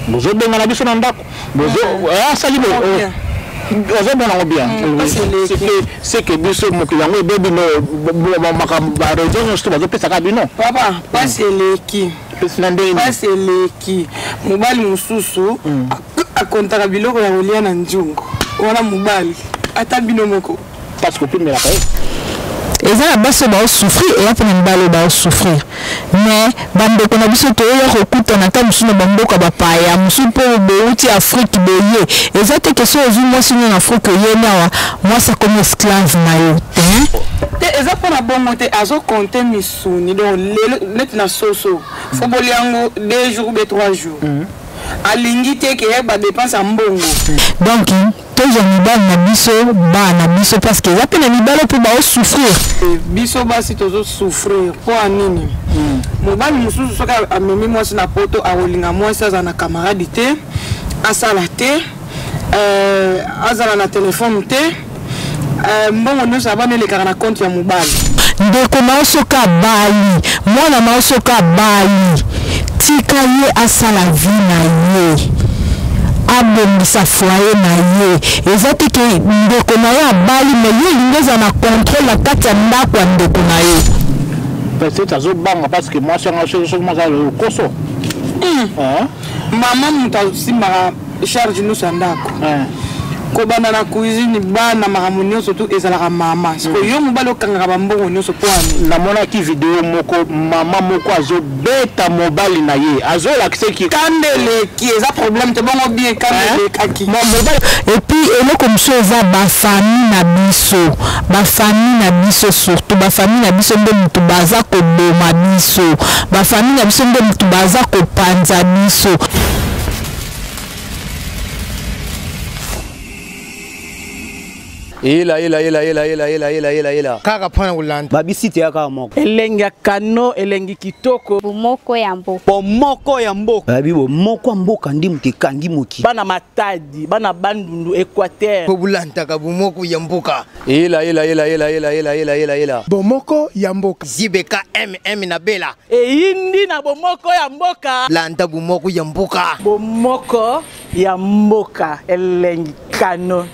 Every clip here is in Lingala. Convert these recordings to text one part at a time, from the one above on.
Bozo benga na biso na ndako. Bozo sali bo. Ozo bona bien. C'est que biso mokilango bebi no makamba raison sto bazo pesa ka bino. Papa, pas c'est l'équipe. Pas c'est l'équipe. Mobali mususu akontaka biloko ya kolia na njungu. Wana mobali ata bino moko. Parce que plus la paix. Et ça, basso va souffrir et après une balle va souffrir. Mais bande qu'on a vu ce que on écoute on attend monsieur bambo ka bapaya monsieur pour beuti Afrique beye. Et ça quelque chose moi si en Afrique yena moi ça comme esclave na yo. Et ça pour la bonne te azo compter misuni donc net na soso. Faut boliango 2 jours ou 3 jours. Alingi te ke ba dépense en mbongo. Donc toujours na biso parce que ça peut ni balle pour ba souffrir. Biso ba si tozo souffrir pour anini. Mobali mususu soka amemi moi na poto aolinga moi ça na camarade te asala te azala na téléphone te mbongo no ça va ne le na compte ya mobali. Ndeko masoka bali mwana masoka bali tika ye asala vie na ye abongisa foyer na ye ezati ke ndeko na ye abali me ye lingeza na contrôle la kati ya ndako ya ndeko na ye peut-être azobanga parce que moi c'est moi ça le koso maman mutasimba charge nous sandako kobana na cuisine bana makamuni surtout ezalaka mama parce que yo mobalo kanga bambongo nyoso poani na mona ki vidéo moko mama moko azo beta mobali na ye azo l'accès qui kandele qui est un problème te bongo bien kandele kaki mobali et puis elo comme ça va ba famille na biso surtout ba famille na biso ndo mutu baza ko boma biso ba famille na biso ndo mutu baza ko panza biso. Ela. Kaka pana ulanda. Babisite ya kaka moko. Elengi kano, elengi kitoko. Bomoko ya mboka. Bomoko ya mboka. Babi bomoko ya mboka ndi mukekandi moki. Bana matadi, bana bandundu Équateur. Kobulanta ka bomoko ya mboka. Ela. Bomoko ya mboka. Zibeka MM na bela. Indi na bomoko ya mboka. Landa bomoko ya mboka. Bomoko ya mboka. Elengi kano.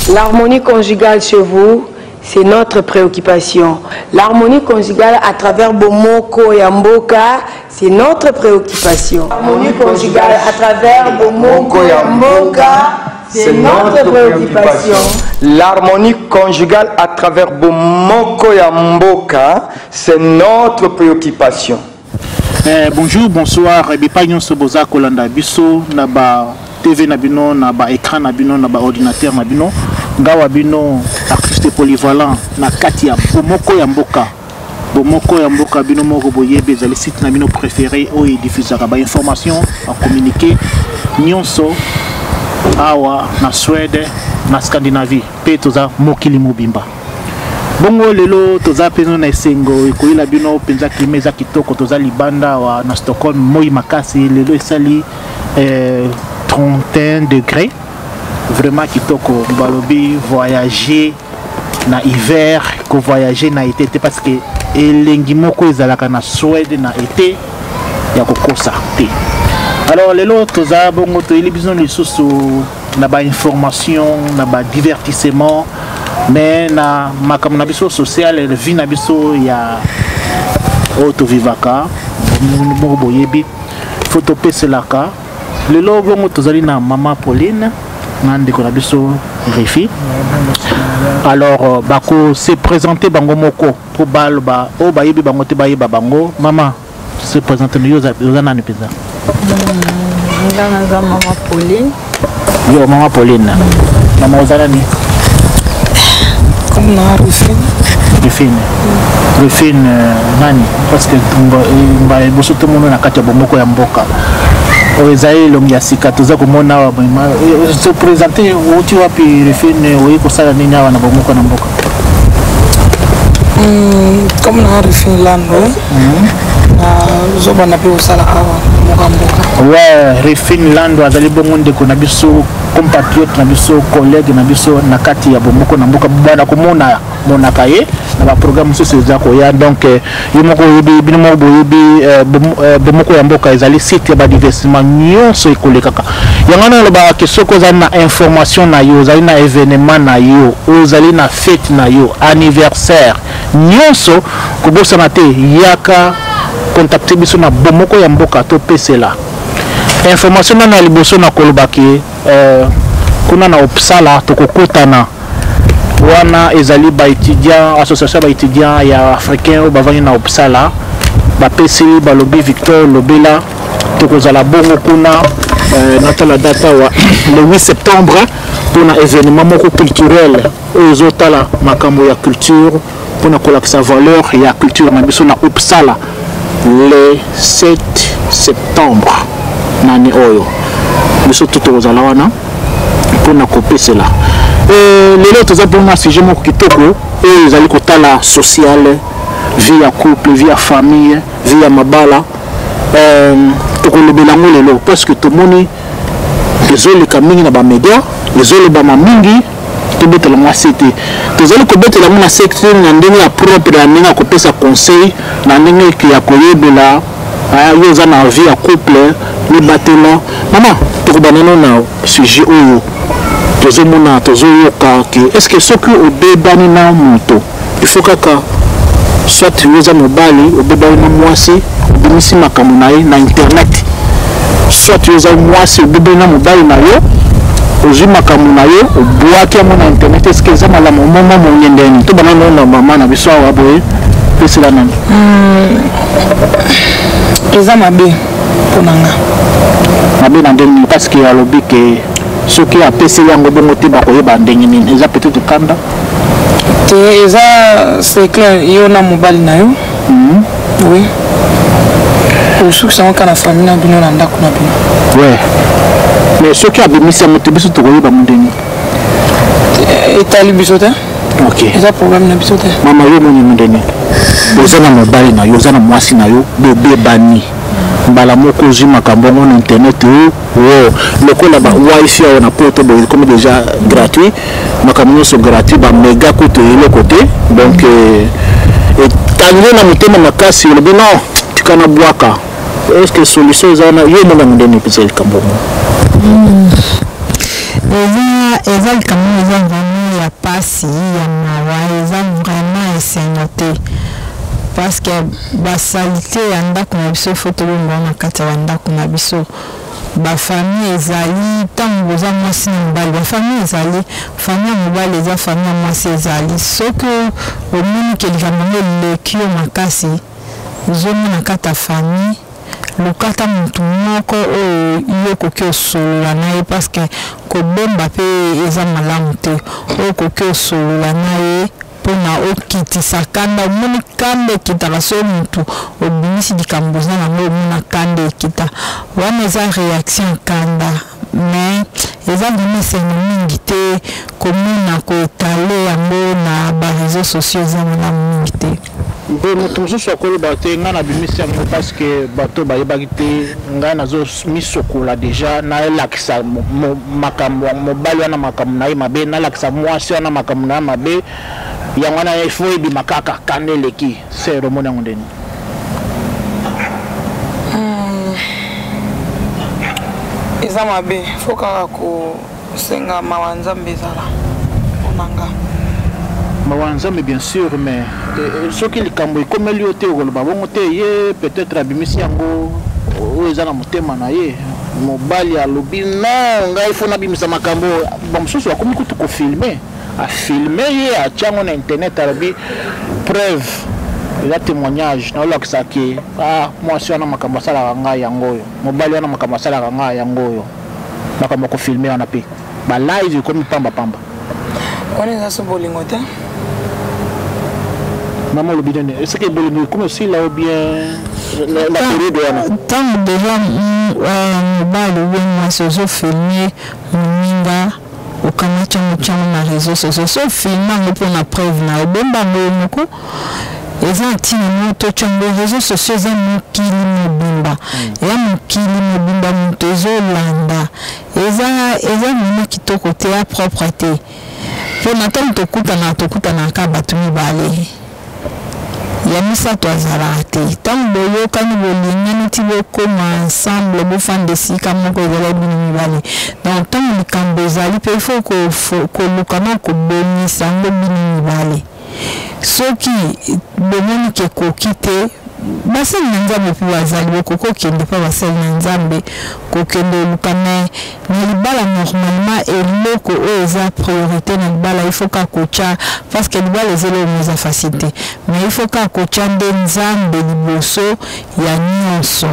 L'harmonie conjugale chez vous, c'est notre préoccupation. L'harmonie conjugale à travers Bomoko et Mboka, c'est notre préoccupation. L'harmonie conjugale à travers Bomoko et Mboka, c'est notre préoccupation. L'harmonie conjugale à travers Bomoko et Mboka, c'est notre préoccupation. Bonjour, bonsoir. Bipagnon Soboza Kolanda Biso, Naba TV Nabino, Naba écran Nabino, Naba ordinateur Nabino, Ngawa Bino, artiste polyvalent, na Katia, Bomoko ya Mboka. Bomoko ya Mboka Bino Moko Boyebe, les sites Nabino préférés, où ils diffusent la information, à communiquer, Nyonso, Awa, na Suède, na Scandinavie, Petoza, Mokili Mobimba. Bongo lelo toza peno na esengo ekoyela bino penza klimeza kitoko toza libanda wa na Stockholm moi makasi lelo esali 31 degrés vraiment kitoko balobi voyager na hiver ko voyager na été parce que elengi moko ezalaka na Suède na été ya kokosa te. Alors lelo toza bongo toyeli biso lisusu na ba information na ba divertissement mais na makambo na biso social et vie na biso ya auto vivaka mo boyebi photo peselaka lelo bongo tozali na mama Pauline na ndeko na biso Refi. Alors bako se présenter bango moko pour balba o bayebi bango te bayeba bango mama se présenter nous yoza nani peza Ngana mama Pauline. Yo mama Pauline mama ozalani comme na Rufine nani parce que mba boso to mono na kati ya bomoko ya mboka oezai longi ya sika toza komona wa se présenter uti wapi Rufine oyi kosala nini awa na bomoko na mboka comme na Rufine lando na zoba na pe osala awa ouais Refine Lando azali bongo ndeko na biso compatriote na biso collègue na biso na kati ya bomoko na mboka bana komona monaka ye na ba programme mosusu eza koya donc ye moko yebi bino moko boyebi bomoko ya mboka ezali site ya badiversiment nyonso ekolekaka yango na loba ke soko ozali na information na yo ozali na événement na yo ozali na fête na yo anniversaire nyonso kobosana te yaka contacter biso na bomoko ya mboka to pesela information na liboso na kolobaki kuna na opsala tokokutana wana ezali ba étudiant association ba étudiant ya africain o bavani na opsala ba PC balobi Victor Lobela tokozala bongo kuna natala data wa le 8 septembre pour un événement moko culturel aux otala makambo ya culture pour na kolakisa valeur ya culture na biso na opsala le 7 septembre nani oyo biso tokozala wana pour na kopesela lelo toza pour na sujet moko kitoko et ezali kotala social vie ya couple vie ya famille vie ya mabala tokolobela ngo lelo parce que tomoni ezoleka mingi na bamédia ezoleba mingi tobetela mwa sete tozali kobetela mwa secteur na ndenge ya propre ya ndenge ya kopesa conseil na ndenge ya koyebela yo oza na vie ya couple libatela mama tokobanano na sujet oyo tozomona tozoyoka ke est-ce que soki obebani na moto il faut kaka soit yoza mobali obebani na mwasi obimisi makambo na ye na internet soit yoza mwasi obebani na mobali na yo ozwi makambo na yo obwaki yango na internet est-ce que eza malamu moma monyendeni tobanano na mama na biso awa boye pesela nani eza mabe ponanga mabe na ndenge parce que alobi ke soki apeseli yango bongo te bakoyeba ndenge nini eza peut-être kanda te eza c'est clair yo na mobali na yo oui osoki sango kana famille na bino na ndako na bino ouais mais soki abimisi yango te biso tokoyeba ndenge etali biso te ok eza problème na biso te mama yo moni ndenge oza na mobali na yo oza na mwasi na yo bobebani mbala moko ozwi makambo na internet lokola ba wifi awa na poto boye comme déjà gratuit makambo nyonso gratuit ba méga kote eloko te donc etangi na motema makasi olobi non tikana bwaka est-ce que solution eza na yo mona ndeni pesa likambo eza likambo eza vraiment ya pasi ya mawa eza vraiment esengo te parce que basalite ya ndako na biso faut tolonga na kati ya ndako na biso bafamille ezali ntango boza mwasi na mobali bafamille ezali famille ya mobali eza famille ya mwasi ezali soki omoni ke likambo ngo eleki yo makasi ozomona kati ya famille lokata motu moko oyo yo okoki osolola na ye parce que kobomba mpe eza malamu te oyo okoki osolola na ye mpona okitisa kanda omoni kanda ekitaka so motu obimisi likambo eza nango omona kanda ekita wana eza réaction kanda mais eza vraiment esengo mingi te komona koetale yango na bareseau sociaux eza malamu mingi te mpe moto mosusu akoloba te ngai nabimisi yango parce que bato bayebaki te ngai nazomisokola déjà nalakisa makambo mobali wana makambo na ye mabe nalakisa mwasi wana makambo na ye mabe yango wana ifo ebima kaka kanda eleki sere omoni yango ndeni eza mabe fo kaka kosenga mawa nzambe ezala onanga mawa nzambe bien sûr mais soki likambo ekomeli yo te okoloba bongo te ye peut-être abimisi yango oyo eza na motema na ye mobali alobi non ngai fo nabimisa makambo bamosusu akomi kutu kofilme afilme ye atiango na internet alobi preuve eza témoignage naolakisa ke mwasi wana makambo asalaka ngai yango oyo mobali wana makambo asalaka ngai yango oyo makambo akofilme wana mpe balive ekomi pambapamba wana eza so bolingo te maman olobi nini est-ce que bolingo ekomi osila ou bien la période wana ntango deja mobali obe mwasi ozofilme moninga okamati yango tiango na réseau sociaux so filme yango mpona preuve na obomba yango moko eza ntina moto tiango réseau sociaux eza mokili mobimba eya mokili tozolanda eza mimo kitoko te ya propre te mpo na ntango tokutanaka bato mibale ya misato azalaka te ntango boyokani bolingani ti bokoma ensemble bofanda esika moko ezala bino mibale donc ntango likambo ezali mpe ifo kolukana kobomisa yango bino mibale soki bomoni ke koki te basali na nzambe mpe bazali bokokokende mpe basali na nzambe kokende olukana na libala normalement eloko oyo eza priorité na libala ifo ka kocha parce que libala ezele oyo eza facile te mais ifo ka kocha nde nzambe liboso ya nyonso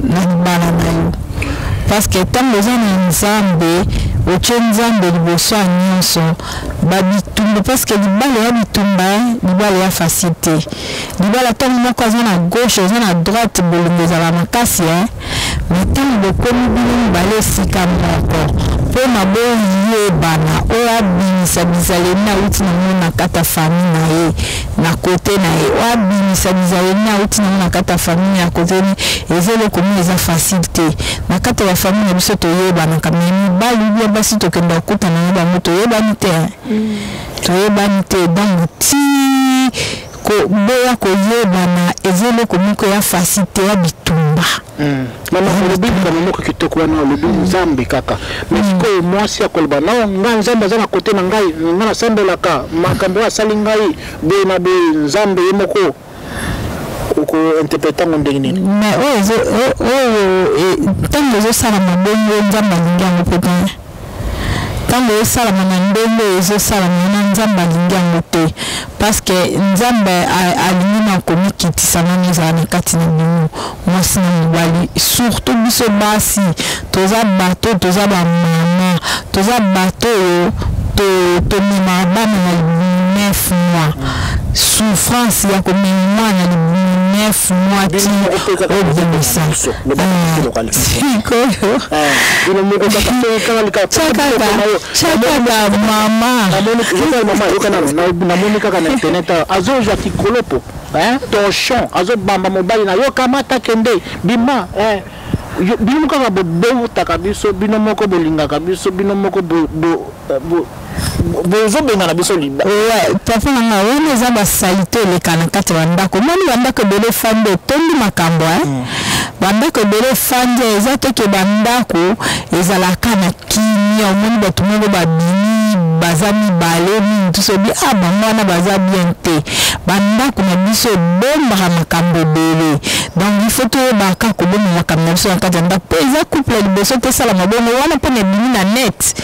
na libala na yo parce que ntango eza na nzambe otie nzambe liboso ya nyonso babitumba parce que libala ya bitumba libala ya facile te libala ntango moko aza na gauche aza na droite bolingo ezala makasi mais ntango bokomi bino mibale esika moko mpo na boyebana oyo abimisa bizaleli auti nango na kati ya famille na ye na kote na ye oyo abimisa bizaleli auti nango na kati ya famille ya kote eza eloko moko eza facile te na kati ya bafamille na biso toyebanaka me mibali bia basi tokenda kokutana na bango toyebani te donc ti boya koyebana eza eloko moko ya facile ya bitumba mama olobi kama moko kitoko wana olobi nzambe kaka mais sikoyo mwasi akoloba no nga nzambe aza na kote na ngai nga nasambelaka makambo asali ngai be na be nzambe ye moko oko interpreta ngo ndenge nini mais oyo ntango ezosala mabongo nzambe alingi yango mpe te ntango esalama na ndenge ezosalama na nzambe alingi yango te parce que nzambe alingi na komikitisa nani ezala na kati na bino mwasi na mobali surtout biso basi toza bato toza bamama toza bato oyo tomema bana na 9 mois souffrance ya komema mwana na 9 mois ti obimisa chakaka mama namoni kaka na internet azozwa tikolo po torchon azobamba mobali na yo kamata kende bima bino kaka bobotaka biso bino moko bolingaka biso bino moko bozobengana biso liba papa nanga wana eza basalite eleka na kati ya bandako moni bandako ebele fandi etondi makambo bandako ebele fandi eza teke bandako ezalaka na kimia omoni bato moko babimi baza mibale mingi sobi bango wana baza bien te bandako na biso ebombaka makambo ebele donc il faut toyebaka kobomba makambo na biso na kati ya ndako mpe eza couple ya liboso te esala mabongo wana mpe na ebimi na net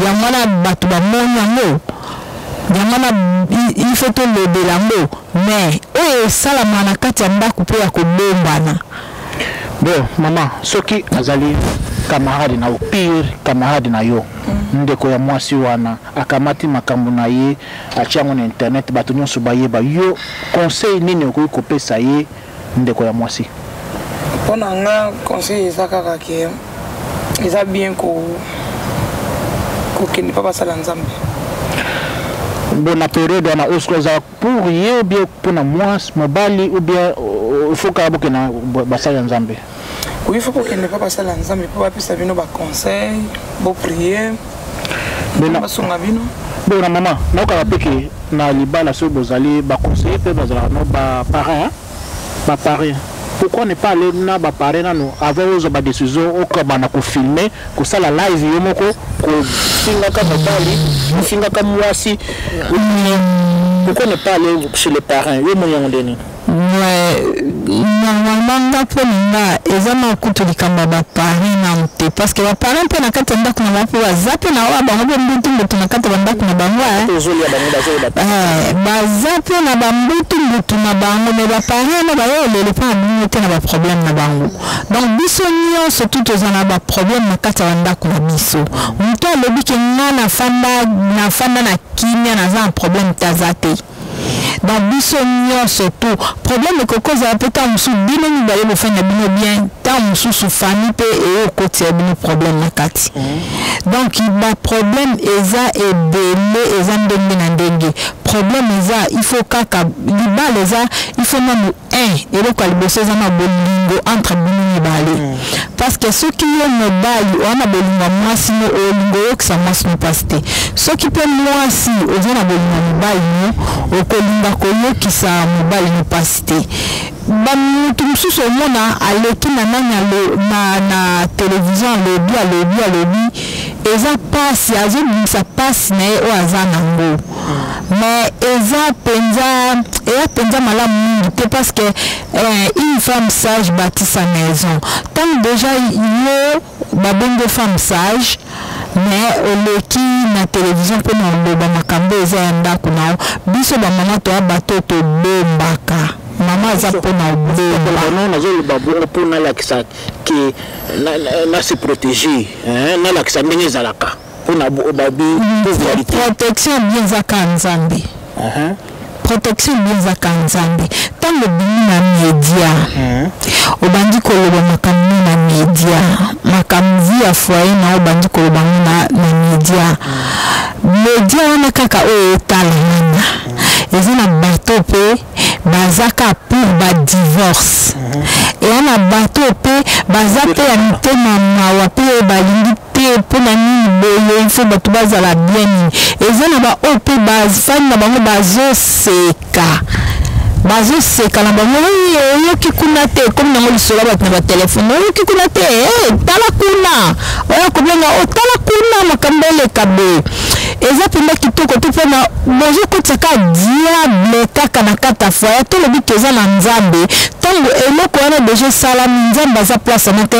yango wana bato bamoni yango wana il faut tolobela yango mais oyo esalama na kati ya ndako mpe ya kobombana bon mama soki azali camarade na yo pire camarade na yo ndeko ya mwasi wana akamati makambo na ye achiango na internet bato nyonso bayeba yo conseil nini okoki kopesa ye ndeko ya mwasi mpona nga conseil eza kaka ke eza bien kokende mpa basala nzambe bon na période wana osko eza pour ye ou bien mpona mwasi mobali ou bien faut kaka bokena basala nzambe oui faut kokende mpa basala nzambe mpo bapesa bino baconseil boprier basunga bino bon na mama naokaka peke na libala soki bozali baconseiller mpe bazalaka no baparrain pourquoi ne pas aller na baparrain nano avant ozwa badécision okabana kofilme kosala live yo moko kofingaka mobali kofingaka mwasi pourquoi ne pas aller chez les parrains yo moyango ndeni normalement nga mpo ninga eza na okutu likambo ya baparrain na te parce que baparrain mpe na kati ya ndako na bango mpe baza mpe na oyo bango mpe mbutu na kati ya bandako na bango baza mpe na bambutu mbutu na bango me baparrain na bayolele mpe na bino te na baproblème na bango donc biso nyonso tu toza na baproblème na kati ya bandako na biso moto alobi ke nga nafanda na kimia naza na problème te aza te dans biso surtout problème que cause a peut être musu bino ni balé faire na bino bien tant musu sous famille pe et côté bino problème na kati donc il ba problème eza ebele eza ndenge na ndenge problème eza il faut kaka libal eza il faut même et le quoi liboso eza na bolingo entre bino ni balé parce que ceux qui ont mobile on a bolingo moi sino olingo que ça moi sino pasté ceux qui peut moi si oza na bolingo mobile okolinga koyoki sa mobile no pasté bamutu mususu omona aleki na nani na télévision alobi eza pasi azobimisa pasi na ye oyo aza nango mais eza penza malamu mingi te parce que une femme sage bâtit sa maison tant déjà yo babenge femme sage mais oleki na télévision mpo na oloba makambo eza ya ndako nao biso bamama toya bato tobombaka mama aza mpo na obomba nazoloba bongo mpo nalakisa ke na se protéger nalakisa ndenge ezalaka mpo na protection bien ezaka nzambe protection bien ezaka nzambe ntango bimi na média obandi koloba makambo na média makambo ya foyer na obandi koloba na média wana kaka oyo etala wana eza na bato pe bazaka pour ba divorce et na bato pe baza pe ya mitema mawa pe balingi te po na nini boye il faut bato bazala bien eza na ba ope bazafani na bango bazoseka na bango oyoki kuna te comme nango lisolo bato na batelefone oyoki kuna te tala kuna oya kobenga otala kuna makambo eleka be eza penda kitoko te mpona bozokotisaka diable kaka na kata foya tolobi ke eza na nzambe ntango eloko wana deja esalami nzambe aza place na te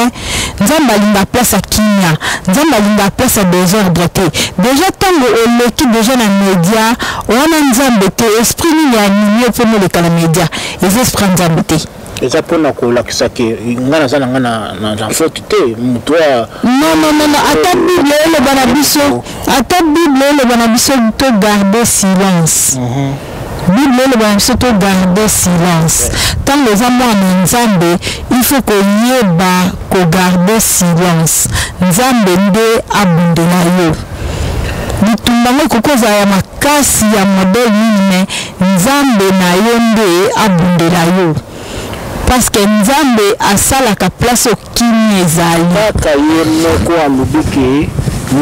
nzambe alinga place ya kimia nzambe alinga place ya désordre te deja ntango oleki deja na média wana nzambe te esprit nini ya nimio mpo moleka na média eza esprit nzambe te eza mpona kolakisa ke nga naza nanga na faute te moto non ata bible eloba na biso to garder silence bible eloba na biso to garder silence ntango eza mwana nzambe il faut koyeba kogarder silence nzambe nde abundela yo bitumba ngo kokoza ya makasi ya modele nini me nzambe na yo nde abundela yo parce que nzambe asalaka place okimi ezali kaka ye moko alobi ke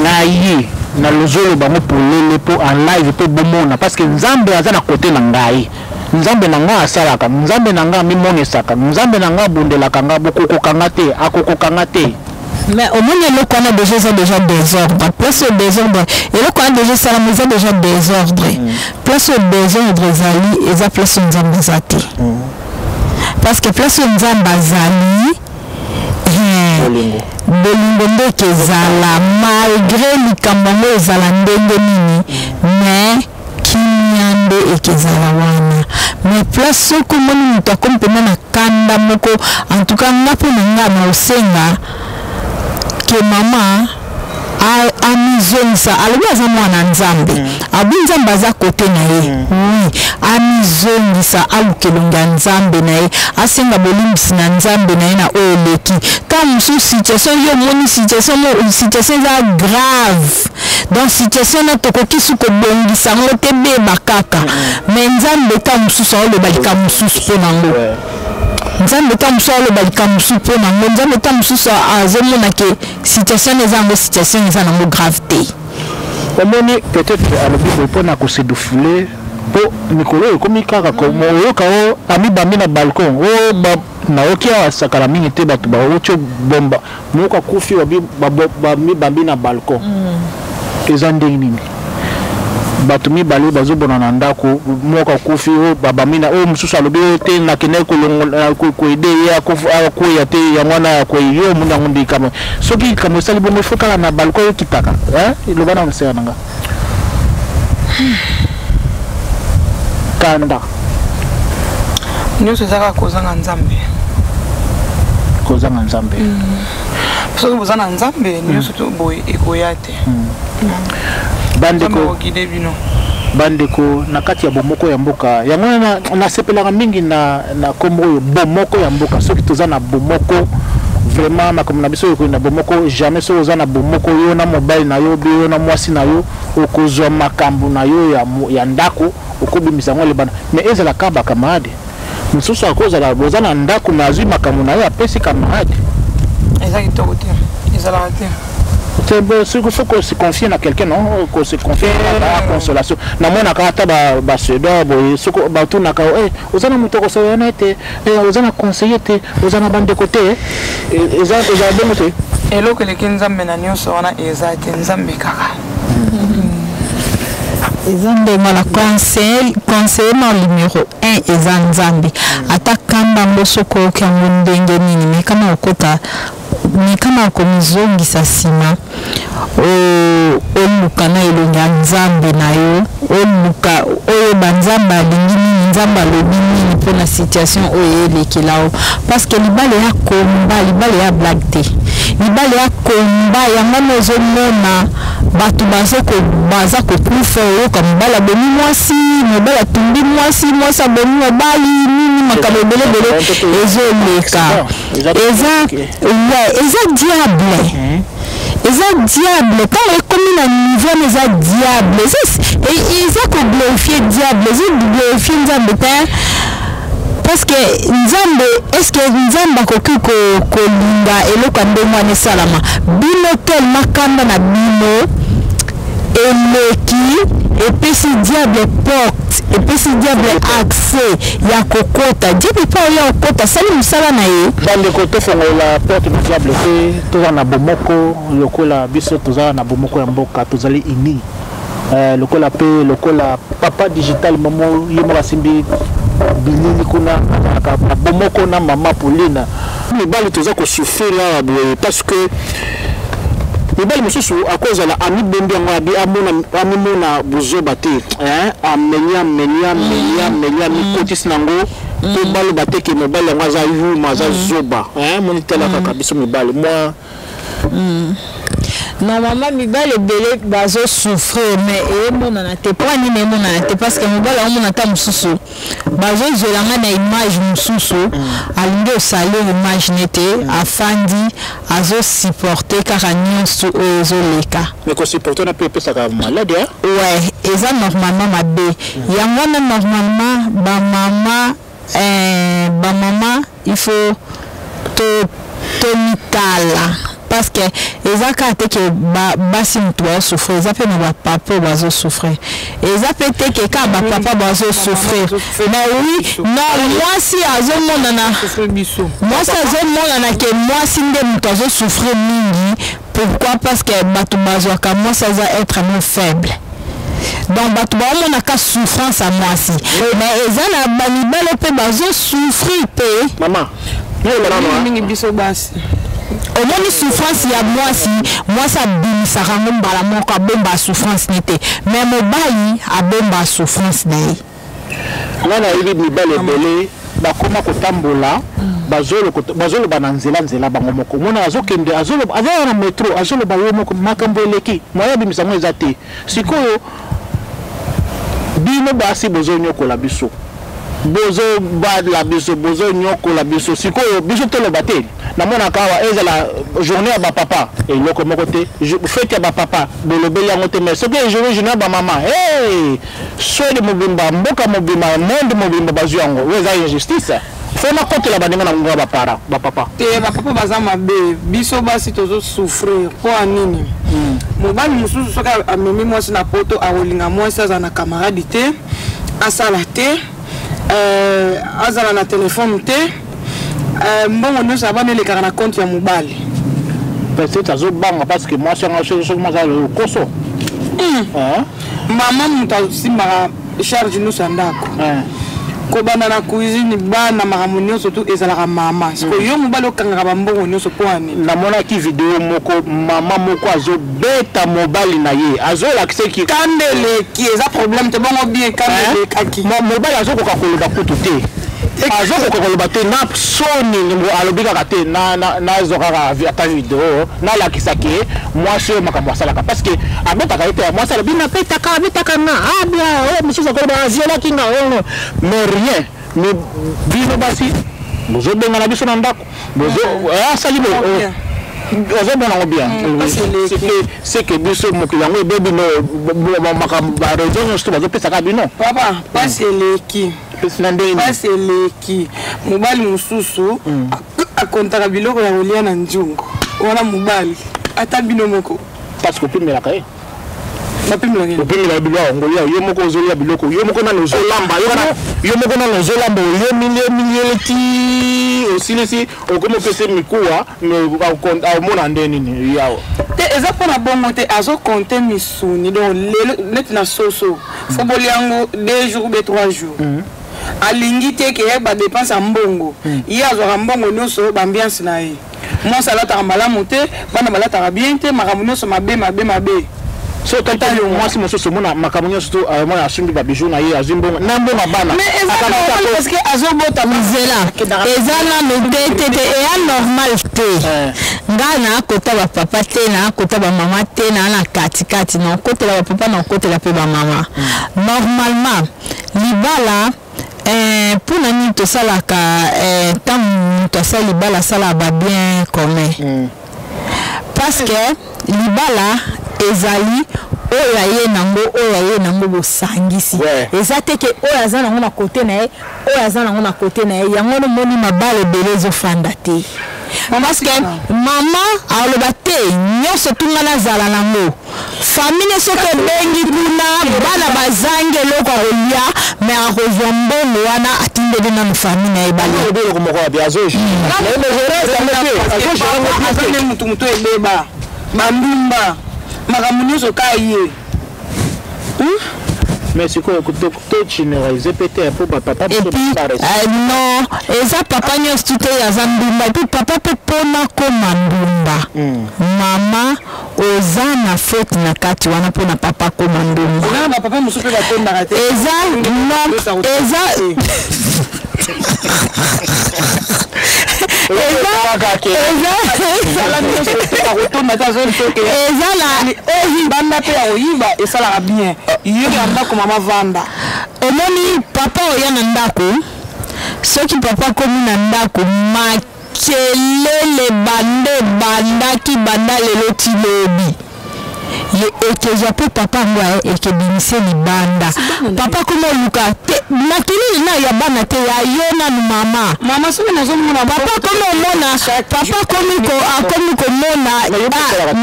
na ye na lozolo bango polele po en live po bomona parce que nzambe aza na kote na ngai nzambe na nga asalaka nzambe na nga mimonesaka nzambe na nga abundelaka nga bokokokanga te akokokanga te mais au moins eloko wana déjà eza déjà désordre place au désordre eloko wana déjà esalama eza déjà désordre place au désordre ezali eza place nzambe eza te parce que place nzambe azali bolingo ndeke ezala malgré likambo ngo ezala ndenge nini mais kimia nde ekezala wana mais place soko moni moto akomi pena na kanda moko en tout cas nga mpo na nga na osenga ke mama amizongisa alobi aza mwana nzambe abi nzambe aza kote na ye amizongisa alukelonga nzambe na ye asenga bolimbisi na nzambe na ye na oyo eleki ka mosusu situation yo moni situation eza grave donc situation na tokoki su kobongisa ngo te beba kaka mais nzambe ka mosusu aoloba lika mosusu mpo nango nzambe ta musu aloba lika musu mpo nango nzambe ta mususu azomona ke situation eza yango situation eza nango grave te omoni peut-être alobi mpona kosedufule mpo mikolo ekomi kaka oyoka o amibambi na balcon o nayoki awa sakala mingi te bato bauti bomba moko akufi bamibambi na balcon eza ndenge nini bato mibale bazobona na ndako moko akufi o babamina o mosusu alobi te nakende koede ye akoya te yango wana yakoyi yo mundu yango ndi kama soki kama esali bongo ifo kala na balko oyo kitaka eloba na mosea nanga kanda nyonso ezaka kozanga nzambe soki boza na nzambe nyonso boye ekoya te bandeko na kati ya bomoko ya mboka yango na sepelaka mingi na kombo bomoko ya mboka soki toza na bomoko vraiment makomo na biso na bomoko jamais so oza na bomoko yo na mobile na yo bio na mwasi na yo okozwa makambo na yo ya ndako okobimisa ngo lebana mais ezala kaba camarade mususu akozala boza na ndako na azwi makambo na yo apesi camarade ezaki to côté ezala raté. C'est bon, il faut qu'on se confie à quelqu'un, non? Qu'on se confie à la consolation. Na mona kata ba sedo boy, soko ba tu na ka ozana muto ko soyana te, ozana conseiller te, ozana bande côté, eza bon te. Elo que les kinzambe na nyoso wana eza te nzambe kaka. Nzambe mala conseil numéro 1 eza nzambe. Ata kamba mbosoko kwa ndenge nini, mais kama okota ni kama komizongisa sima oluka na elonga nzambe na yo oluka oyo banzambe alingi nini nzambe alobi nini mpona situation oyo elekela o parce que libale ya komba libale ya blague te libale ya komba yango nozomona bato baza kokufa oyoka mobali abomi mwasi mobali atumbi mwasi abomi mobali nini makambo ebelebele ezoleka eza diable quand ekomi na niveau eza diable eza koglorifie diable eza glorifie nzambe te parce que nzambe est-ce que nzambe akoki kolinga eloko ndenge wana esalama bino tellement kanda na bino eleki epesi diable porte epesi diable accès ya kokota diable pa oya okota sali musala na ye bandeko tofongola porte du diable te toza na bomoko lokola biso toza na bomoko ya mboka tozali ini lokola papa digital momo yemo basimbi bilili kuna bomoko na mama Paulina mibali toza ko souffrir parce que mibali mosusu akozala ami bombi yango abi amona buzoba te amenya mikotis nango to balo bateke mobali yango aza yuma aza zoba monitela kaka biso mibali moi normalement mibali ebele bazo souffrir mais emonana te po nini emonana te parce que mobali omona ta mosusu bazo izolanga na image mosusu alingi osali image nete afandi azo supporter kaka nyonso oyo ezoleka mais ko supporter na pe pesaka malade ouais eza normalement mabe yango na normalement ba mama il faut to mitala parce que eza kate ke basi mtu wa souffrir eza pe na papa bazo souffrir eza pe te ke ka ba papa bazo souffrir mais oui non moi si azomona na moi ça azomona na ke moi si nde mtu azo souffrir mingi pourquoi parce que batu bazo ka moi ça va être un faible donc batu ba mona ka souffrance à moi si mais eza na banibale pe bazo souffrir pe maman mingi biso basi omoni souffrance ya mwasi abimisaka ngo mbala moko abomba souffrance nete mais mobali abomba souffrance na ye ngana yebi mibale ebele bakoma kotambola bazoloba na nzela bango moko mona azokende azoloba na metro azoloba yo moko makambo eleki moya abimisa ngo eza te sikoyo bino basi bozonyokola biso bozo badla biso bozo nyokola biso sikoyo biso toloba te namona kawa ezala journée ya ba papa eloko moko te fête ya ba papa bolobeli yango te mais soki journée ba mama swede mobimba mboka mobimba monde mobimba bazu yango eza injustice fona kote la bandenga na ngo ba para ba papa te ba papa baza mabe biso basi tozo souffrir po anini mobali mususu soka amemi mwasi na poto awolinga mwasi aza na camarade te asala te azala na telefone te mbongo nyonso abana elekaka na compte ya mobali peut-être azobanga parce que mwasi yango soki maza lokoso mama moto asimbaka charge nyonso ya ndako kobanda na cuisine bana makambo nyonso tu ezalaka mama siko yo mobali okangaka bambongo nyonso po ani namonaki video moko mama moko azobeta mobali na ye azolakisa ki kandeleki eza problème te bongo bien kandelekaki mobali azokoka koloba kutu te azo kokoloba te na soni alobi kaka te nazo kaka ata video nalakisaki ye mwasi oyo makambo asalaka parce que abetaka ye te mwasi alobi abetaka na abia mosusu akoloba azielaki nga oyo mais rien mais bino basi bozobengana biso na ndako asali ozobona bien c'est que biso mokili yango ebebi no baregion nyonso bazopesaka bino papa pasi eleki pasi eleki mobali mosusu akontaka biloko ya kolia na nzungu wana mobali ata bino moko parce que opimelaka ye opimela biloko ngolia yo moko ozolia biloko yo moko nano ozolamba yo moko nano ozolamba oyo milieleti osilisi okomopesa mikuwa aomona nde nini yawo te eza mpona bongo te azokonte misuni donc lelo neti na soso fo bolia yango 2 jours be 3 jours alingi te ke ye badepense ya mbongo ye azwaka mbongo nyonso bambiance na ye mwasi alataka malamu te bana balataka bien te makambo nyonso mabe so tata yo mwasi mosusu mona makambo nyonso to mona asumbi babiju na ye azimbongo na mbongo bana mais eza parce que azobota mizela eza nano te eya normal te nga na akota bapapa te na akota bamama te na katikati na okotela bapapa na okotela mpe bamama normalement libala mpona nini tosalaka ntango moto asala libala asala babien commun parce que libala ezali oyo aye nango bosangisi eza te ke oyo aza nango na kote na ye oyo aza nango na kote na ye yango nomoni mabala ebele ezofanda te parce que mama aloba te nyonso tunga nazala nango famille soki ebengi kuna bana bazangi eloko akolia mais akozwa mbongo wana atindeli nano famille na ye balazangi mutu ebeba bandumba makambo nyonso ka ye mais sikoyo to généraliser peut-être pour papa non eza papa nyonso tute aza ndumba epuis papa mpe mpona koma ndumba mama oza na faute na kati wana mpona papa koma ndumba banda pe ya oyiba esalaka bien yo ya ndako mama vanda omoni papa oya na ndako soki papa komi na ndako makelele bandaki banda lelo ti lobi ekezwa mpe papa ngo ekebimise libanda papa komo oluka te makelele na ya bana te ya yo nanu mama soki nazomona papa komo omona papa akomi komona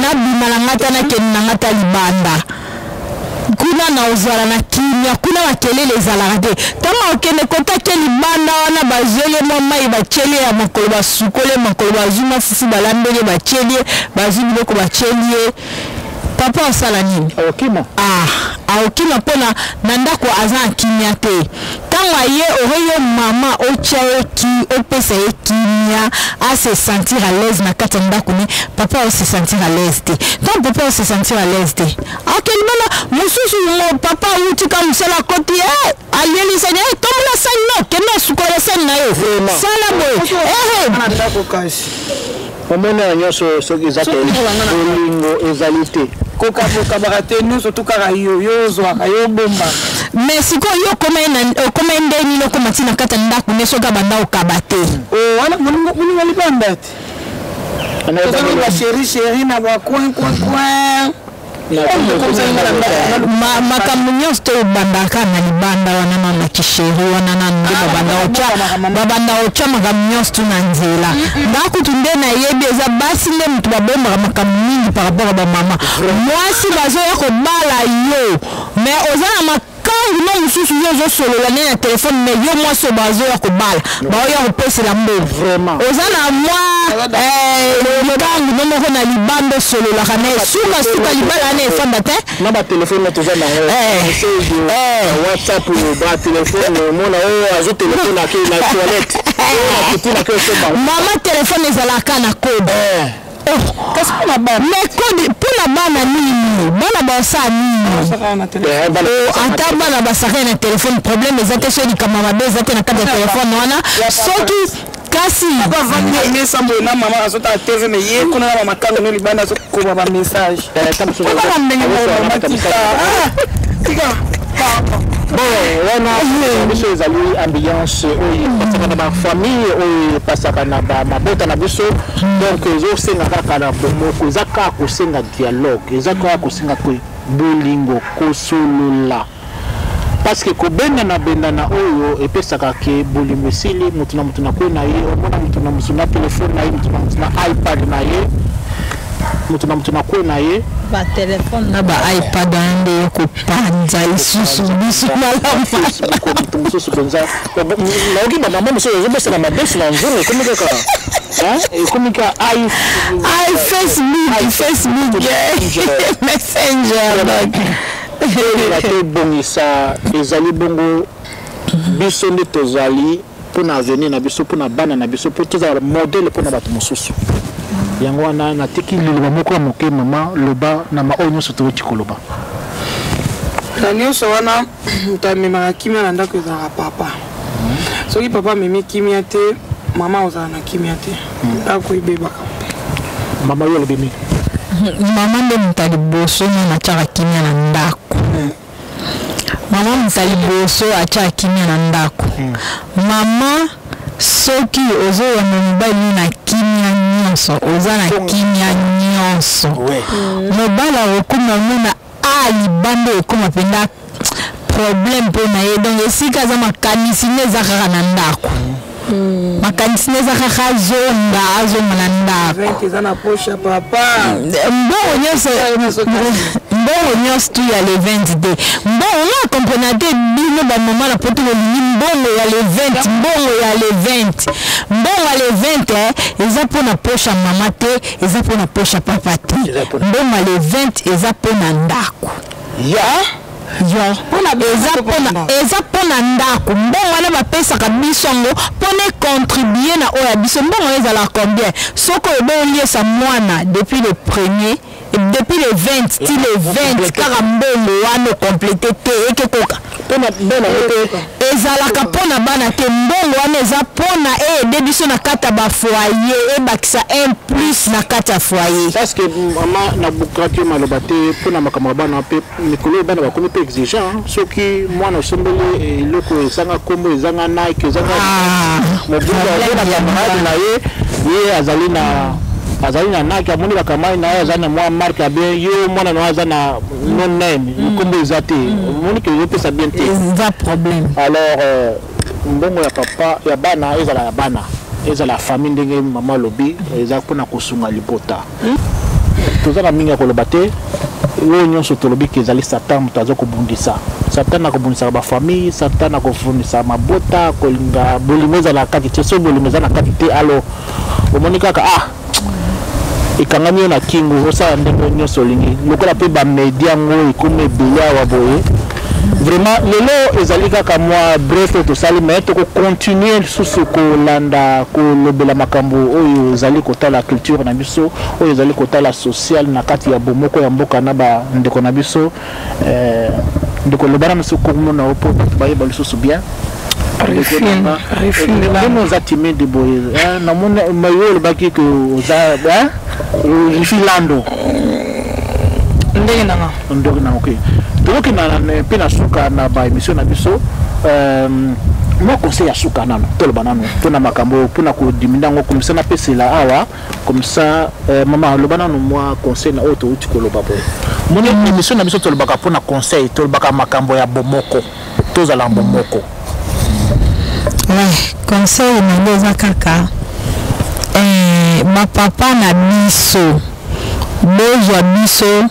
nabima na ngata nakende na ngata libanda kuna na ozala na kimia kuna makelele ezalaka te ntango okende kotake libanda wana bazwele mwa mai batieli ya mokolo basukole mokolo bazwi mafufu balambeli batieli bazwi biloko batieli papa osala nini aokima mpona na ndako aza na kimia te ntango aye oreyo mama otya ye opesa ye kimia ase sentir à l'aise na kati ya ndako ni papa ose sentir à l'aise te ntango papa ose sentir à l'aise te akeli bana mosusu papa autika mosala koti alielisani tombola sani no kende asukola sani na yo sala boye omona nyonso soki eza olingo ezali te kokabaka te nyonso tukaka yo ozwaka yo bomba mais sikoyo yo okoma ndeni lokoma ntina kati ya ndako ne soki abanda okaba te wana moninga libanda te tozali basheri na bacoin makambo nyonso to obandaka na libanda wana na makisheri wana na nde babanda otya makambo nyonso tu na nzela ndakutu nde nayebi eza basi nde moto babombaka makambo mingi par rapport a bamama mwasi bazoya kobala yo mais oza na makambo no mosusu yo ozosolola nde na telefone mais yo mwasi bazoya kobala baoya kopesela mbongo oza na mwa mobangu no moko na libanda osololaka na sukasuka libala wana efanda te na batelefone toza nango whatsapp batelefone mona oyo azotelefone ake na toilette mama telefone ezalaka na code mais code pour la bana nini bana basa nini ata bana basaka na téléphone problème ezate so di kama mabe ezate na kati ya téléphone wana soki kasi mais sambo na mama azota TV mais ye kuna na mama kanga no libanda so ko ba message bon wana biso ezali ambiance oyo pasaka na bafamille oyo pasaka na mabota na biso donc ezosenga kaka na bomoko eza kaka kosenga dialogue eza kaka kosenga kwe bolingo kosolola parce que kobendana bendana oyo epesaka ke bolingo esili mutu na mutu na kwe na ye omona mutu na mutu na telefone na ye mutu na mutu na ipad na ye mutu na mutu na kwe na ye ba telefone na ba ipad ande ko panza isusu bisu malama ko mususu benza naogi ba mama mususu zobesa na madesu na nzuri komika ka komika I Facebook messenger la te bongisa ezali bongo biso nde tozali pona avenir na biso pona bana na biso po tozala modèle pona bato mosusu yango wana natiki liloba moko ya moke mama loba na maoyo nyonso toweti koloba na nyonso wana moto amemaka kimia na ndako ezalaka papa soki papa amemi kimia te mama ozala na kimia te ndako ebebaka mama yo alobi mingi mama nde moto aliboso na atiaka kimia na ndako mama moto aliboso atiaka kimia na ndako mama soki ozoyamba mobali na kimia nyonso oza na kimia nyonso mobali akokoma mona libanda ekoma mpenza problème mpona ye donc esika aza makanisi nde eza kaka na ndako makanisi nde eza kaka azonga na ndako eza na poshe ya papa mbongo nyonso tu ya le 20 te mbongo nga comprena te bino bamama na poto bolingi mbongo ya le 20 mbongo ya le 20 mbongo ya le 20 eza mpona poshe ya mama te eza mpona poshe ya papa te mbongo ya le 20 eza mpona ndako eza mpona ndako mbongo wana bapesaka biso yango mpona contribuer na oyo ya biso mbongo ezala combien soko eboliesa mwana depuis le premier depuis le 20 ti le 20 kaka mbongo wana complété te ekekoka ezalaka mpona bana te mbongo wana eza mpona eyede biso na kati ya bafoyer ebakisa un plus na kati ya foyer parce que mama nabukaki maloba te mpona makambo ya bana mpe mikolo ya bana bakomi mpe exigeant soki mwana osombeli eloko ezanga kombo ezanga nike ezanga mobungu azona camarade na ye azali na nike amoni bakamai na ye aza na mwa marke ya bien yo mwana na aza na non name kombo eza te omoni ke ezopesa bien te eza problème alors mbongo ya papa ya bana ezala ya bana ezala famille ndenge mama lobi eza mpona kosunga libota toza na mingi ya koloba te oyo nyonso tolobi ke ezali satan moto aza kobundisa satan akobundisaka bafamille satan akofundisa mabota kolinga bolingo ezala kati te so bolingo eza na kati te alo omoni kaka ekangami yo na kingo osala ndenge nyonso olingi lokola mpe bamedia yango ekomi ebele awa boye vraiment lelo ezali kaka mwa bref tosali me tokocontinue lisusu kolanda kolobela makambo oyo ezali kotala culture na biso oyo ezali kotala social na kati ya bomoko ya mboka na bandeko na biso ndeko lobana na soko komona opo bayeba lisusu bien Refine oza timide boye namona mayo olobaki ke oza rifilando ndenge nanga ok tokoki mpe na suka na baémission na biso mwa conseil ya suka nano toloba nano mpona makambo mpona kodimina yango komisa napesela awa komisa mama aloba nano mwa conseil na oyo touti koloba boye moni émission na biso tolobaka mpona conseil tolobaka makambo ya bomoko tozala bomoko conseil nango eza kaka bapapa na biso bozwa biso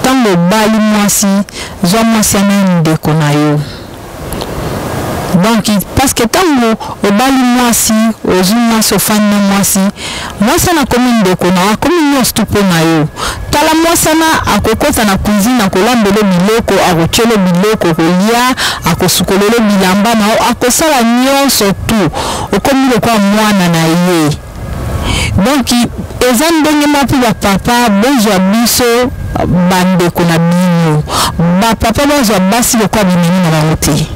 ntango obali mwasi zwa mwasi ana ndeko na yo donc parce que ntango obali mwasi ozwi mwasi ofandi na mwasi ana akomi ndeko na yo akomi nyonso tu mpo na yo tala mwasi ana akokota na cuisine akolambela biloko akotyela biloko kolia akosukolela bilamba na yo akosala nyonso tu okomi lokola mwana na ye donc eza ndenge moko papa bozwa biso bandeko na bino papa bozwa basi lokwa bimemi na bango te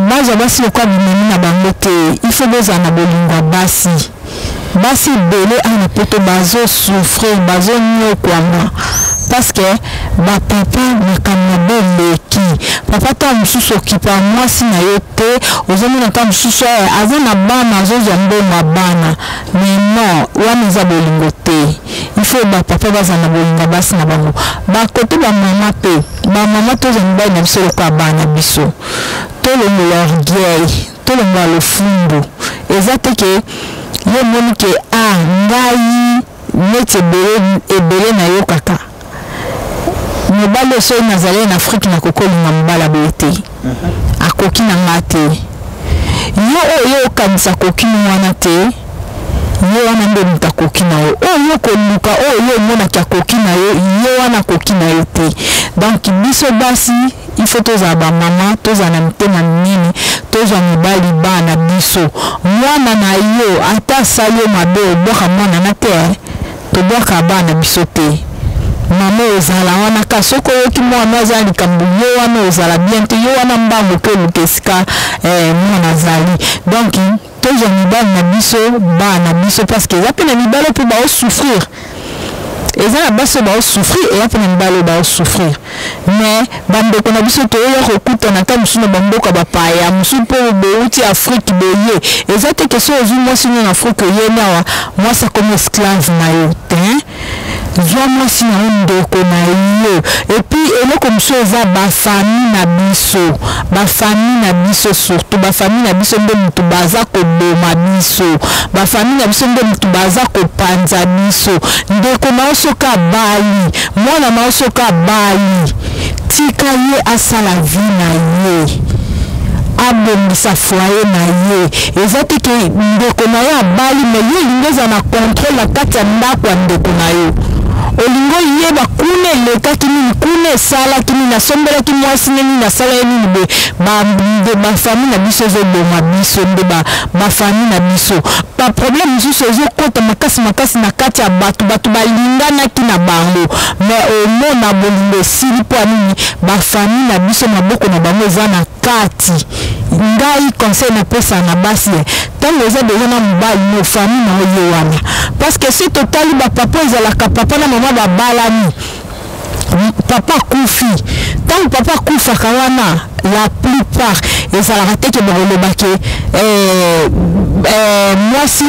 bazwa basi lokwa bimemi na bango te il faut bozala na bolingo ya basi ebele ana poto bazosouffrir bazonyokwama parce que bapapa makambo beleki papa ta mosusu okipa mwasi na yo te ozomona ta mosusu aza na bana azozwa mbongo bana mais non wana eza bolingo te il faut bapapa baza na bolingo basi na bango bakote bamama mpe bamama tozwa mibali na biso lokola bana biso tolongola orgueil tolongola lofundu eza te ke yo moni ke ngai neti ebele na yo kaka mobali oso nazali na Afrique na kokolinga mobala boye te akoki na nga te yo oyo okanisa kokini wana te yo wana nde mutu akoki na yo oyo koluka oyo omonaki akoki na yo yo wana akoki na yo te donc biso basi il faut tozala bamama tozala na mitema minene tozwa mibali bana biso mwana na yo ata asali yo mabe obwaka mwana na te tobwaka bana biso te mama ozala wana ka soko yoki mwana azali likambo yo wana ozala bien te yo wana mbango mpe oluka esika mwana azali donc tozwa mibali na biso bana biso parce que eza mpe na mibali mpe baosouffrir eza na basi baosouffrir eya mpe na mibali baosouffrir mais bandeko na biso toyoya kokutana ata mosusu na bamboka bapaya mosusu mpo bouti afrique boye eza te ke so ozwi mwasi nio na afrique oyeni awa mwasi akomi esclave na yo te zwa mwasi na yo ndeko na yo epuis eloko mosusu eza bafami na biso surtout bafami na biso nde motu baza koboma biso bafami na biso nde motu baza kopanza biso ndeko na osoka bali mwana na osoka bali tika ye asala vi na ye abongisa foyer na ye eza te ke ndeko na yo abali me ye elingi eza na contrôle na kati ya ndako ya ndeko na yo olingo yeba kune lekaki nini kune esalaki nini asombelaki mwasi nini nasala ye nini nde bafami na biso ezoboma biso nde bafami na biso baproblème mosusu ezokota makasi na kati ya bato balinganaki na bango mais omona bolingo esili mpo ya nini bafami na biso maboko na bango eza na kati ngai conseil napesa na basi ntango eza deja na mobali na ofami na oye wana parce que si totali bapapa ezalaka papa na mama babalani papa kufi ntango papa kufaka wana la plupart ezalaka te ke bakolobaki mwasi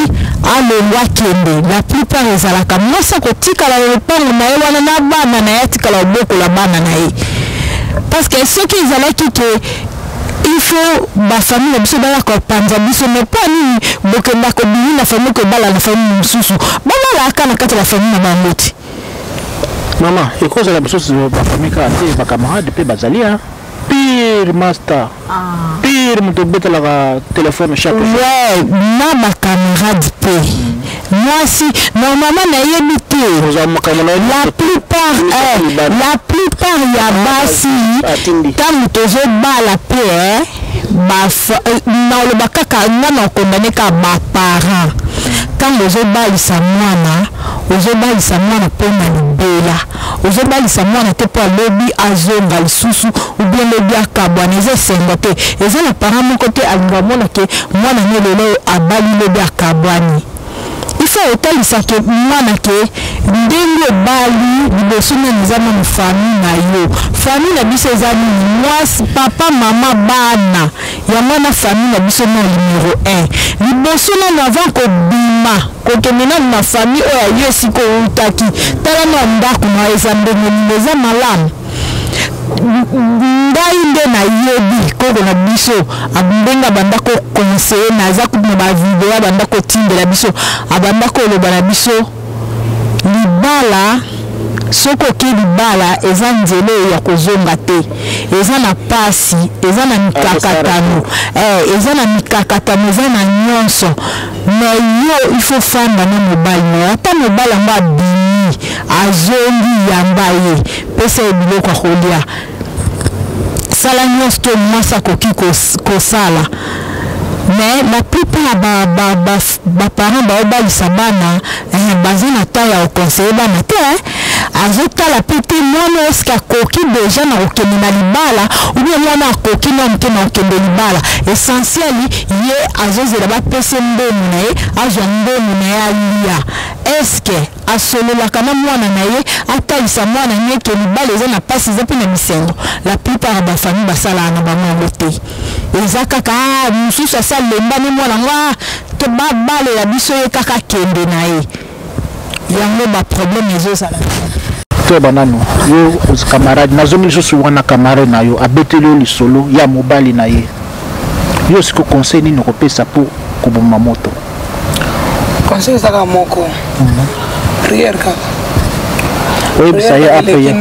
alongwa kende la plupart ezalaka mwasi akotikala lopango na ye wana na bana na ye atikala obokola bana na ye parce que soki ezalaki ke il faut bafamille na biso bala kopanza biso mais pas nini bokenda kobimi na famille kobala na famille mosusu babalaka na kati ya bafamille na bango te mama ekozala mosusu bafamille kaka te bakamarade mpe bazali pire master pire moto obetelaka telefone chaque ouais na bakamarade mpe mwasi normalement nayebi te la plupart ya basi ntango tozobala mpe naoloba kaka nga na okondane ka baparent ntango ozobalisa mwana mpo na libela ozobalisa mwana te mpo alobi azonga lisusu ubien lobi akabwana eza esengo te eza na parent moko te alinga monake mwana ne lelo abali lobi akabwani ifo otalisaki mwana ke ndenge obali liboso nani eza na famille na yo famille na biso eza nini mwasi papa mama bana ya mwana famille na biso na numero 1 liboso nani avant kobima kokende nani na famille oyo yo esika outaki tala na ndako na eza ndenge eza malamu ngai nde nayebi koko na biso ndenge abanda kokonseye naza kuna bavideo abanda kotindela biso abanda koloba na biso libala soko oke libala eza nzela oyo ya kozonga te eza na pasi eza na mikakatano eza na nyonso mais yo il faut fanda na mobali na ata mobali yango abimi azongi yamba ye pesa ebiloko akolia sala nyonso to mwasi akoki kosala mais la plupart parents baobalisa bana baza na taille ya oconseiller bana te azotala pe te mwana eske akoki deja na kokende na libala ou bien mwana akoki na moke na kokende libala essentieli ye azozela bapese mbemu na ye azwa mbemu na ye alia eske asololaka na mwana na ye atalisa mwana nyeke libala eza na pasi eza mpe na misengo la plupart ya bafamille basalaka na bango yango te eza kaka mosusu asalemba ne mwana ngo to babalela biso ye kaka kende na ye yango baproblème ezozala to banano yo camarade nazomi lisusu wana camarade na yo abeteli yo lisolo ya mobali na ye yo siko conseil nini okopesa mpo koboma moto conseil ezaka moko prière kaka oyebisa ye apriere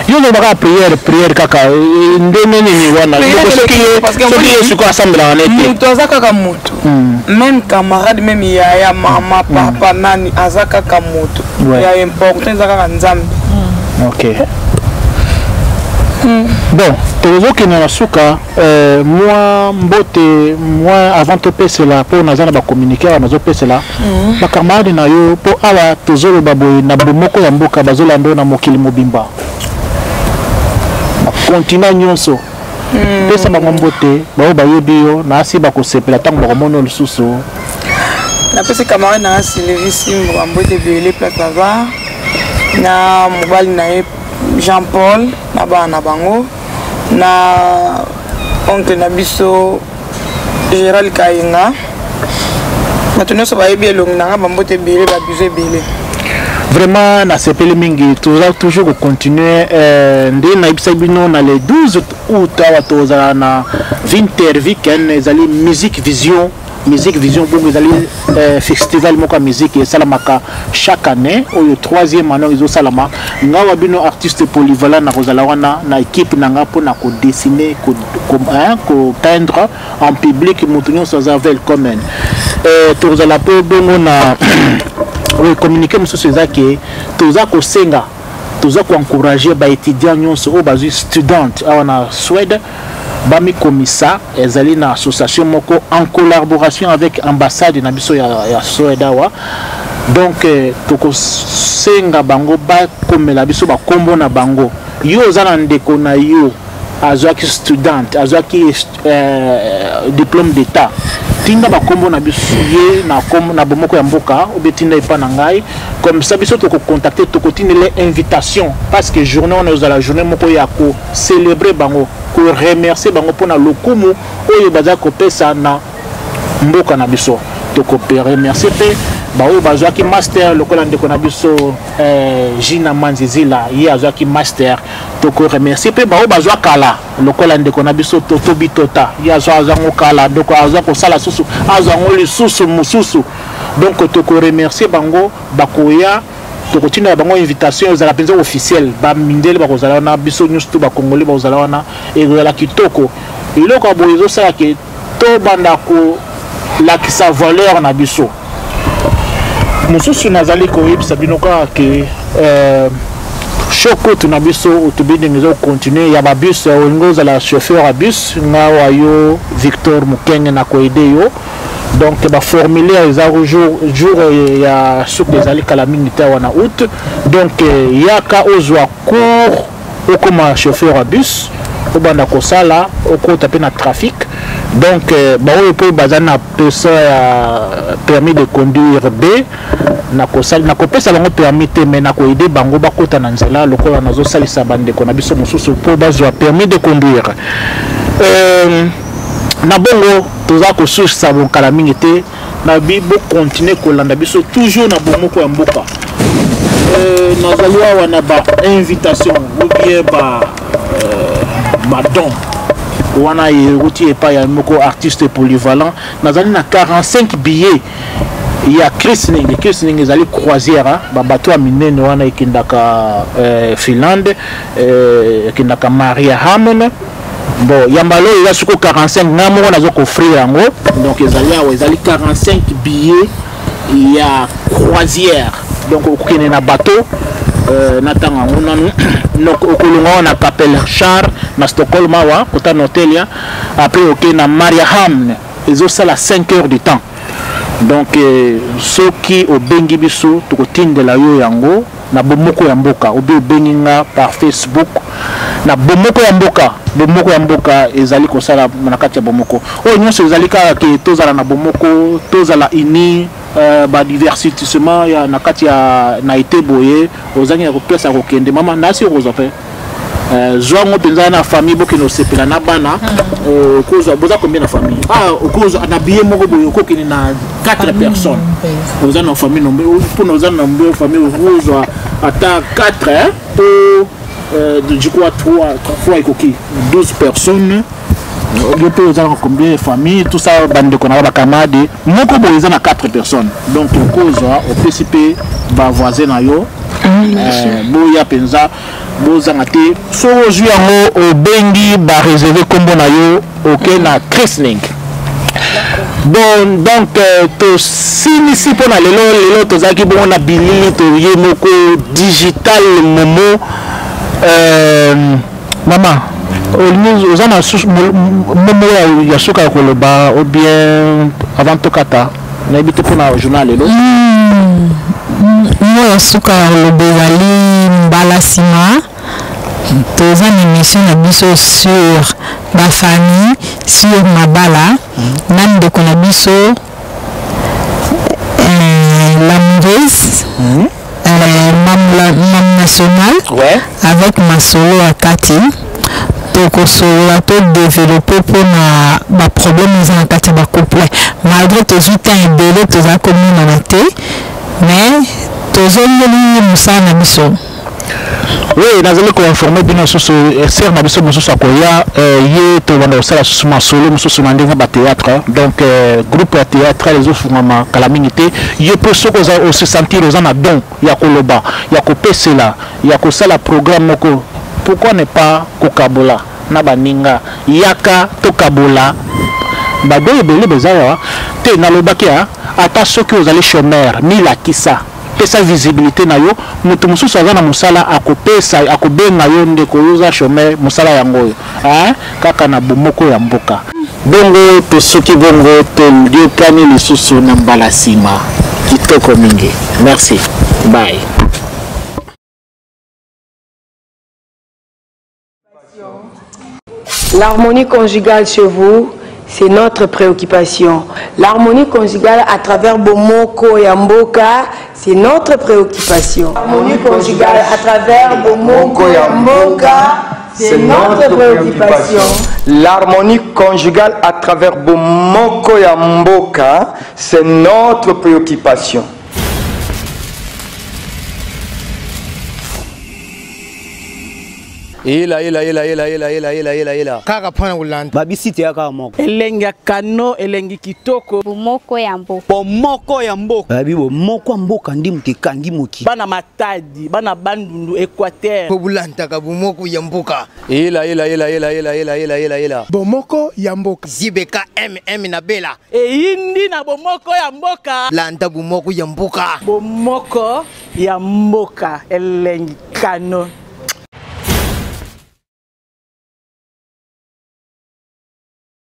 yo lobaka prière kaka ndenge nini wana soki ye siko asambelaka nete moto aza kaka moto même camarade même yaya mama papa nani aza kaka moto ya important eza kaka nzambe ok bon tozokende na suka moi mbote moi avant topesela mpo naza na bacommuniqué awa nazopesela bacamarade na yo mpo awa tozoloba boye na bomoko ya mboka bazolanda na mokili mobimba bakontina nyonso pesa bango mbote bao bayebi yo naasi bakosepela ntango bakomona lisusu napesi camarade na Sylvie Simbo bambote ebele place bava na mobali na ye Jean Paul na bana na bango na oncle na biso Gérald Kayenga bato nyonso bayebi elongi nanga bambote ebele babiso ebele vraiment nasepeli mingi toza toujours continuer nde nayebisa bino na le 12 août awa tozala na Winter Weekend ezali musique vision bongo ezali festival moko ya musique esalamaka chaque année oyo 3e année ezosalama ngawa bino artiste polyvalent na kozala wana na équipe nanga mpona kodessiner kopeindre en public moto nyonso aza welcome tozala mpe bongo na communiqué mosusu eza ke toza kosenga toza koencourager baétudiant nyonso oyo bazwi studente awa na Suède bamikomisa ezali na association moko en collaboration avec ambassade na biso ya Suède awa donc tokosenga bango bakomela biso bakombo na bango yo oza na ndeko na yo azwaki studente azwaki diplôme d'état tinda bakombo na biso ye na bomoko ya mboka obetinda epa na ngai comme ça biso tokocontacter tokotinele invitation parce que journée on est à la journée moko ya ko célébrer bango ko remercier bango pona lokumu oyo baza kopesa na mboka na biso tokope remercier pe baoyo bazwaki master lokola ndeko na biso Gina Manzizila ye azwaki master toko remercier pe baoyo bazwa kala lokola ndeko na biso Totobi Tota ye azango kala donc azwa kosala susu azango lisusu mususu donc toko remercier bango bakoya tokotina bango invitation ezala penza officiel bamindele bakozala na biso nyonso to bakongoli bakozala wana ezala kitoko eloko boyo ezosala ke to banda ko lakisa valeur na biso mosusu nazali koyebisa bino kaka ke choco tuna biso otobende ngezo continuer ya babus olingo ozala chauffeur à bus ngawa yo Victor Mukenge na koede yo donc ba formulaire eza jour ya souk ezali kala mingi te wana août donc yaka ozwa cours okoma chauffeur à bus obanda kosala okota pe na trafic donc baoyo pe baza na pesa ya permis de conduire B na kosala na kopesa bango permis te mais na koide bango bakota na nzela lokola nazosalisa bandeko na biso mosusu po bazwa permis de conduire na bongo toza kosusa bonkala mingi te na bibo continuer kolanda biso toujours na bomoko ya mboka nazali awa na ba invitation ou bien ba don wana yeruti epa ya moko artiste polyvalent nazali na 45 billets ya Christning ezali croisière babato ya minene wana ekendaka Finlande ekendaka Mariehamn bon yambalo eza suko 45 ngamo nazo ko offrir yango donc ezali awa ezali 45 billets ya croisière donc okene na bateau natanga ngunanu donc okolonga na Kapellskär na Stockholm awa kota hotel ya après okene na Mariehamn ils ont ça la 5 heures du temps. Donc ceux qui au bengi biso to de la yo yango na bomoko ya mboka obi benginga par Facebook na bomoko ya mboka ezali ko sala na kati ya bomoko o nyonso ezali ka ke tozala na bomoko tozala ini ba diversitissement ya na kati ya na ite boye ozangi ya ko pesa ko kende mama nasi ozope Zouango penza na famille boki no sepela na bana kozo boza combien na famille kozo na billet moko boyo ko kini na 4 personnes boza na famille nombre pour nous en nombre famille kozo ata 4 du coup 3 ekoki 12 personnes on peut aux combien de familles tout ça bande qu'on a ba camarade moko boza na 4 personnes donc kozo au PCP ba voisin na yo boya penza bozanga te so ozwi yango obengi ba réserver kombo na yo ok na Chrislink bon donc to sinisi pona lelo tozaki bongo na bilili to ye moko digital momo mama ozana momo ya suka koloba ou bien avant tokata na ebite pona journal lelo moi suka koloba ezali mbala sima toza une émission na biso sur ma famille sur mabala nam de kona biso l'amoureuse mam national avec ma solo à Kati tokosolola to développer pour na problème na kati ba couple malgré tozwi temps ebele toza komona na te mais tozongeli mosala na biso. Oui, nous allons informer bien sur ce ser na biso mususu akoya ye to banda osala suma solo mususu na ndenge ba théâtre donc groupe ya théâtre les autres fungama kala mingité ye peut se sentir aux na don ya koloba ya kopesela ya kosala programme moko pourquoi ne pas kokabola na baninga yaka to kabola bado ebele bezawa te na lobaki ata soki ozali chômeur ni la kisa pesa visibilité na yo mutu mususu aza na musala akopesa akobenga yo ndeko yoza chômeur musala yango kaka na bomoko ya mboka bongo to soki bongo to liokani lisusu na mbala sima kitoko mingi merci bye. L'harmonie conjugale chez vous, c'est notre préoccupation. L'harmonie conjugale à travers Bomoko et Mboka, c'est notre préoccupation. L'harmonie conjugale à travers Bomoko et Mboka, c'est notre préoccupation. L'harmonie conjugale à travers Bomoko et Mboka, c'est notre préoccupation. Ela kaka pana ulanda babisite ya kaka moko elengi kano elengi kitoko bomoko ya mboka bibo moko ya mboka ndi mutekangi moki bana matadi bana bandundu Équateur ko bulanda ka bomoko ya mboka ela bomoko ya mboka zibeka na bela eyindi na bomoko ya mboka landa bomoko ya mboka bomoko ya mboka elengi kano